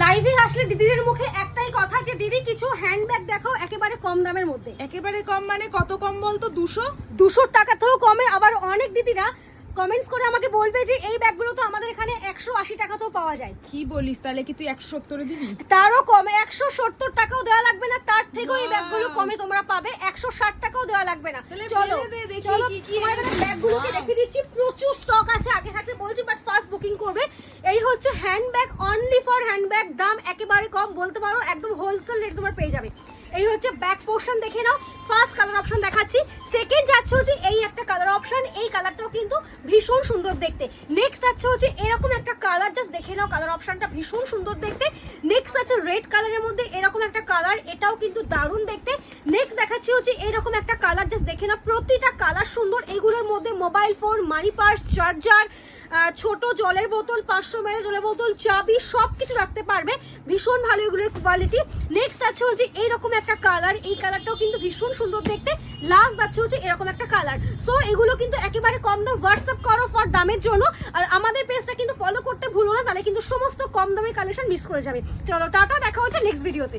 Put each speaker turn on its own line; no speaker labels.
লাইভে আসলে দিদিদের মুখে একটাই কথা যে দিদি কিছু হ্যান্ডব্যাগ দেখো একেবারে কম দামের মধ্যে।
একেবারে কম মানে কত কম বলতো?
200 টাকা থেকেও কমে। আবার অনেক দিদিরা কমেন্টস করে আমাকে বলবে যে এই ব্যাগগুলো তো আমাদের এখানে 180 টাকাতেও পাওয়া যায়।
কি বলিস? তাহলে কি তুই 170 দিবি?
তারও কমে 170 টাকাও দেওয়া লাগবে না, তার থেকেও এই ব্যাগগুলো কমে তোমরা পাবে। 160 টাকাও দেওয়া লাগবে না। চলো চলো ব্যাগগুলোকে দেখিয়ে দিচ্ছি। প্রচুর স্টক আছে, আগে থাকতে বলছি, বাট ফার্স্ট বুকিং করবে। এই হচ্ছে হ্যান্ডব্যাগ, অনলি ফর হ্যান্ডব্যাগ, দাম একেবারে কম, বলতে পারো একদম হোলসেল রেট তোমার পেয়ে যাবে। এই হচ্ছে ব্যাক পোর্শন, দেখে নাও। ফার্স্ট কালার অপশন দেখাচ্ছি, সেকেন্ড যাচ্ছে হচ্ছে এই একটা কালার অপশন, এই কালারটাও কিন্তু ভীষণ সুন্দর দেখতে। নেক্সট আছে হচ্ছে এরকম একটা কালার, জাস্ট দেখে নাও, কালার অপশনটা ভীষণ সুন্দর দেখতে। নেক্সট আছে রেড কালারের মধ্যে এরকম একটা কালার, এটাও কিন্তু দারুণ দেখতে। নেক্সট দেখাচ্ছি হচ্ছে এরকম একটা কালার, জাস্ট দেখে নাও, প্রতিটা কালার সুন্দর। এগুলোর মধ্যে mobile phone, money purse, charger, ছোট জলের বোতল, 500 ml জলের বোতল, চাবি, সবকিছু রাখতে পারবে। ভীষণ ভালো এগুলোর কোয়ালিটি। নেক্সট আছে হচ্ছে এইরকম একটা কালার, এই কালারটাও কিন্তু ভীষণ সুন্দর দেখতে। লাস্ট আছে হচ্ছে এরকম একটা কালার। সো এগুলো কিন্তু একেবারে কম দাম। হোয়াটসঅ্যাপ করো ফর দামের জন্য, আর আমাদের পেজটা কিন্তু ফলো করতে ভুলো না, তাহলে কিন্তু সমস্ত কম দামের কালেকশন মিস করে যাবে। চলো টাটা, দেখা হচ্ছে নেক্সট ভিডিওতে।